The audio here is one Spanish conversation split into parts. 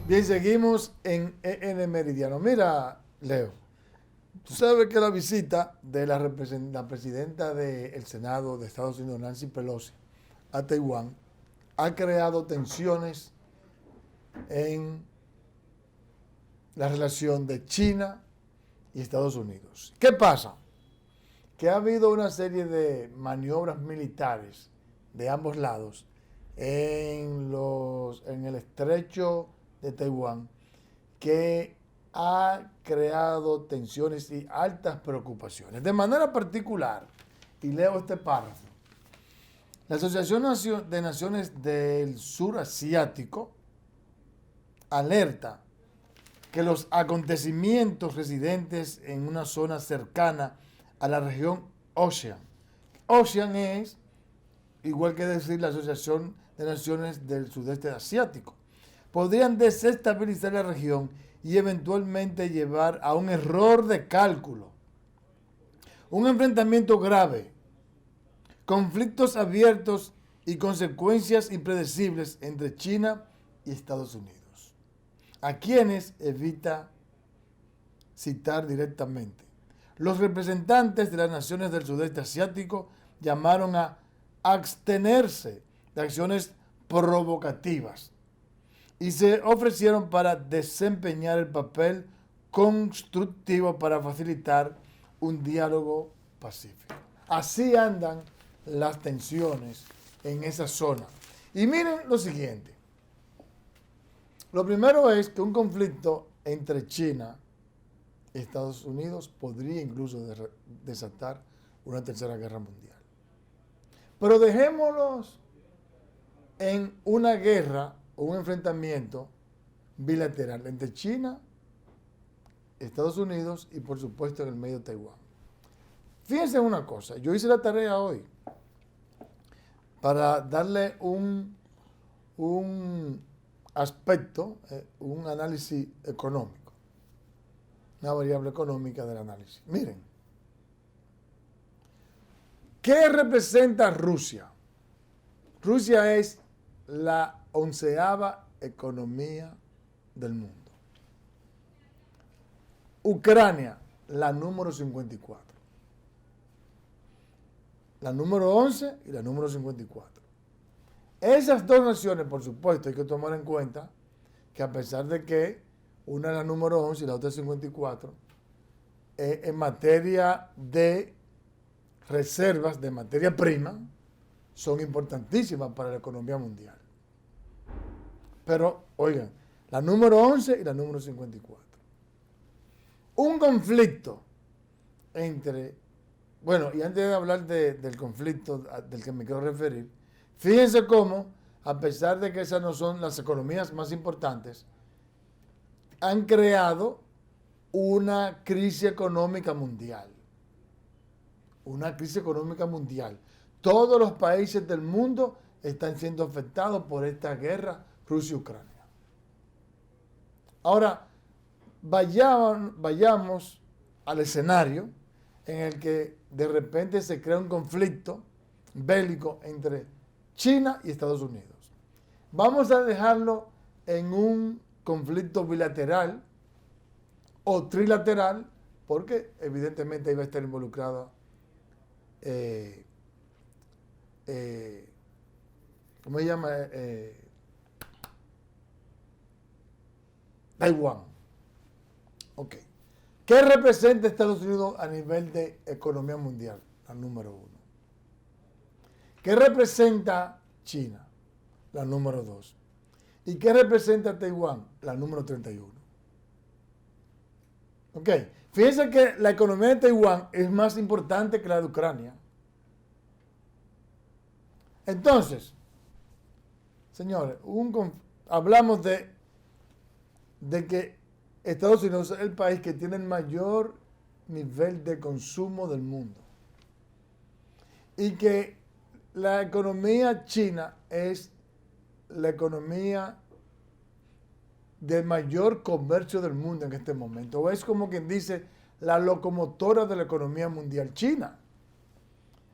Bien, seguimos en EN Meridiano. Mira, Leo, tú sabes que la visita de la presidenta del Senado de Estados Unidos, Nancy Pelosi, a Taiwán, ha creado tensiones en la relación de China y Estados Unidos. ¿Qué pasa? Que ha habido una serie de maniobras militares de ambos lados en el estrecho de Taiwán que ha creado tensiones y altas preocupaciones. De manera particular, y leo este párrafo, la Asociación de Naciones del Sur Asiático alerta que los acontecimientos residentes en una zona cercana a la región ASEAN. ASEAN es, igual que decir la Asociación de Naciones del Sudeste Asiático, podrían desestabilizar la región y eventualmente llevar a un error de cálculo, un enfrentamiento grave, conflictos abiertos y consecuencias impredecibles entre China y Estados Unidos, a quienes evita citar directamente. Los representantes de las naciones del sudeste asiático llamaron a abstenerse de acciones provocativas y se ofrecieron para desempeñar el papel constructivo para facilitar un diálogo pacífico. Así andan las tensiones en esa zona. Y miren lo siguiente. Lo primero es que un conflicto entre China y Estados Unidos podría incluso desatar una tercera guerra mundial. Pero dejémoslos en una guerra o un enfrentamiento bilateral entre China, Estados Unidos y por supuesto en el medio de Taiwán. Fíjense en una cosa, yo hice la tarea hoy para darle un aspecto, un análisis económico, una variable económica del análisis. Miren, ¿qué representa Rusia? Rusia es la 11ª economía del mundo. Ucrania, la número 54. La número 11 y la número 54. Esas dos naciones, por supuesto, hay que tomar en cuenta que a pesar de que una es la número 11 y la otra es 54, en materia de reservas de materia prima, son importantísimas para la economía mundial. Pero, oigan, la número 11 y la número 54. Un conflicto entre, bueno, y antes de hablar del conflicto del que me quiero referir, fíjense cómo, a pesar de que esas no son las economías más importantes, han creado una crisis económica mundial. Una crisis económica mundial. Todos los países del mundo están siendo afectados por esta guerra Rusia-Ucrania. Ahora, vayamos al escenario en el que de repente se crea un conflicto bélico entre China y Estados Unidos. Vamos a dejarlo en un conflicto bilateral o trilateral, porque evidentemente iba a estar involucrado ¿cómo se llama? Taiwán. Ok. ¿Qué representa Estados Unidos a nivel de economía mundial? La número 1. ¿Qué representa China? La número 2. ¿Y qué representa Taiwán? La número 31. Ok. Fíjense que la economía de Taiwán es más importante que la de Ucrania. Entonces, señores, hablamos de que Estados Unidos es el país que tiene el mayor nivel de consumo del mundo. Y que la economía china es la economía de mayor comercio del mundo en este momento. O es como quien dice la locomotora de la economía mundial, China.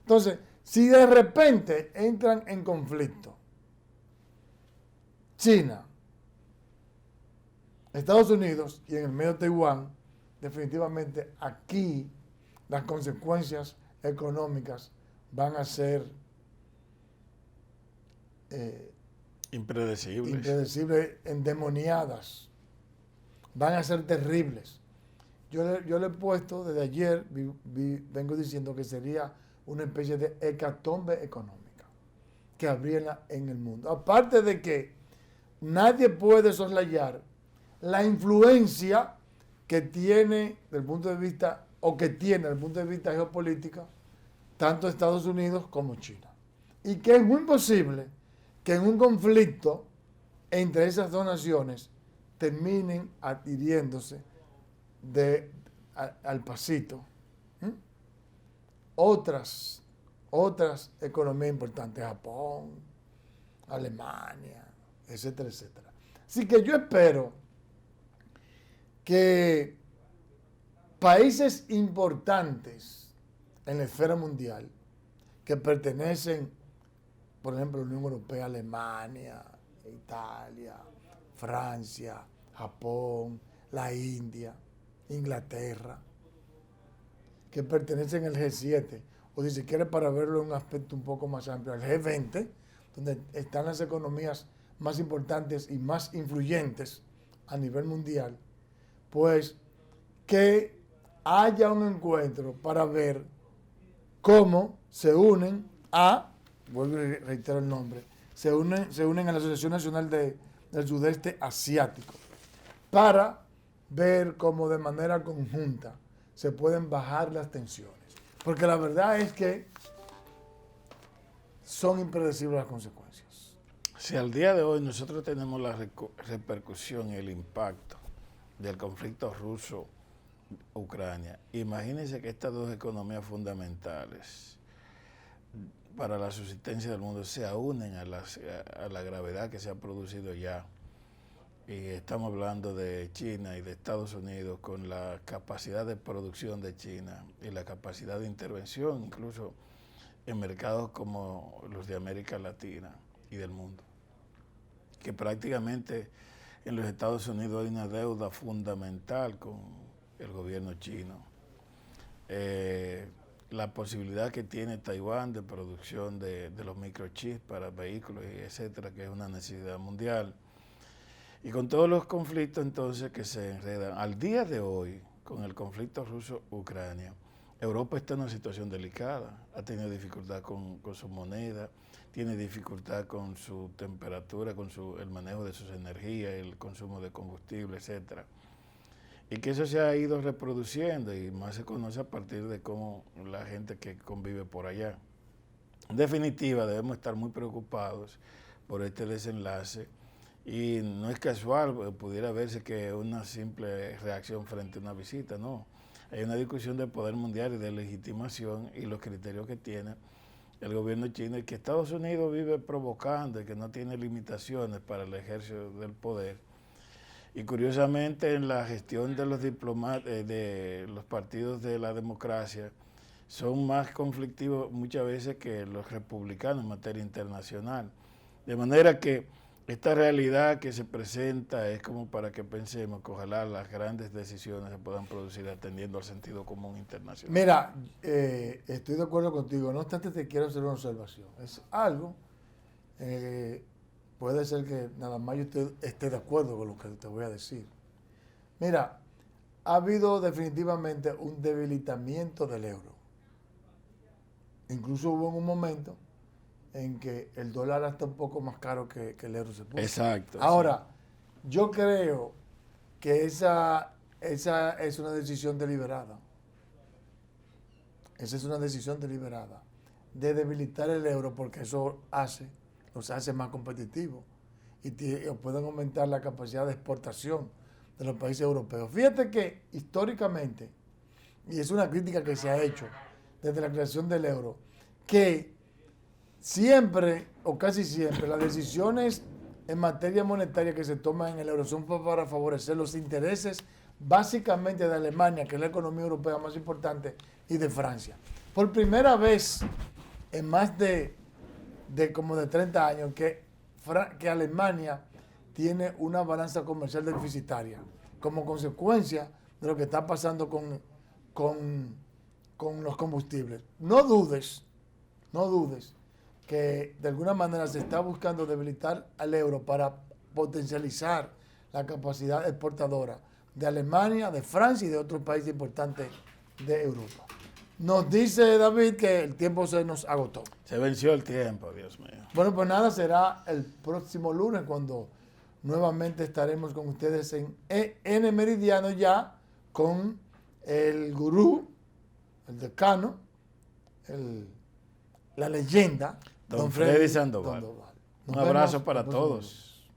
Entonces, si de repente entran en conflicto China Estados Unidos y en el medio de Taiwán, definitivamente aquí las consecuencias económicas van a ser impredecibles, endemoniadas, van a ser terribles. Yo le he puesto, desde ayer, vengo diciendo que sería una especie de hecatombe económica que habría en el mundo. Aparte de que nadie puede soslayar la influencia que tiene desde el punto de vista, o que tiene desde el punto de vista geopolítico, tanto Estados Unidos como China. Y que es muy posible que en un conflicto entre esas dos naciones terminen adhiriéndose al pasito otras economías importantes, Japón, Alemania, etcétera, etcétera. Así que yo espero que países importantes en la esfera mundial que pertenecen, por ejemplo, a la Unión Europea, Alemania, Italia, Francia, Japón, la India, Inglaterra, que pertenecen al G7, o si se quiere para verlo en un aspecto un poco más amplio, al G20, donde están las economías más importantes y más influyentes a nivel mundial, pues que haya un encuentro para ver cómo se unen vuelvo y reitero el nombre, se unen a la Asociación Nacional del Sudeste Asiático, para ver cómo de manera conjunta se pueden bajar las tensiones. Porque la verdad es que son impredecibles las consecuencias. Si al día de hoy nosotros tenemos la repercusión y el impacto del conflicto ruso-Ucrania, imagínense que estas dos economías fundamentales para la subsistencia del mundo se unen a la gravedad que se ha producido ya. Y estamos hablando de China y de Estados Unidos, con la capacidad de producción de China y la capacidad de intervención incluso en mercados como los de América Latina y del mundo. Que prácticamente en los Estados Unidos hay una deuda fundamental con el gobierno chino. La posibilidad que tiene Taiwán de producción de los microchips para vehículos, y etcétera, que es una necesidad mundial. Y con todos los conflictos entonces que se enredan, al día de hoy, con el conflicto ruso-Ucrania, Europa está en una situación delicada, ha tenido dificultad con su moneda, tiene dificultad con su temperatura, con el manejo de sus energías, el consumo de combustible, etcétera. Y que eso se ha ido reproduciendo y más se conoce a partir de cómo la gente que convive por allá. En definitiva, debemos estar muy preocupados por este desenlace. Y no es casual, pudiera verse que una simple reacción frente a una visita, no. Hay una discusión del poder mundial y de legitimación y los criterios que tiene el gobierno chino, y que Estados Unidos vive provocando y que no tiene limitaciones para el ejercicio del poder. Y curiosamente, en la gestión de los de los partidos de la democracia, son más conflictivos muchas veces que los republicanos en materia internacional. De manera que esta realidad que se presenta es como para que pensemos que ojalá las grandes decisiones se puedan producir atendiendo al sentido común internacional. Mira, estoy de acuerdo contigo, no obstante te quiero hacer una observación. Es algo, puede ser que nada más yo esté de acuerdo con lo que te voy a decir. Mira, ha habido definitivamente un debilitamiento del euro. Incluso hubo un momento en que el dólar está un poco más caro que el euro se puso. Exacto. Ahora, yo creo que esa es una decisión deliberada. Esa es una decisión deliberada de debilitar el euro, porque eso los hace más competitivos y pueden aumentar la capacidad de exportación de los países europeos. Fíjate que históricamente, y es una crítica que se ha hecho desde la creación del euro, que siempre o casi siempre las decisiones en materia monetaria que se toman en el euro son para favorecer los intereses básicamente de Alemania, que es la economía europea más importante, y de Francia. Por primera vez en más de como de 30 años que Alemania tiene una balanza comercial deficitaria como consecuencia de lo que está pasando con los combustibles. No dudes que de alguna manera se está buscando debilitar al euro para potencializar la capacidad exportadora de Alemania, de Francia y de otros países importantes de Europa. Nos dice David que el tiempo se nos agotó. Se venció el tiempo, Dios mío. Bueno, pues nada, será el próximo lunes cuando nuevamente estaremos con ustedes en N Meridiano ya con el gurú, el decano, la leyenda, Don Freddy Sandoval. Un abrazo para todos.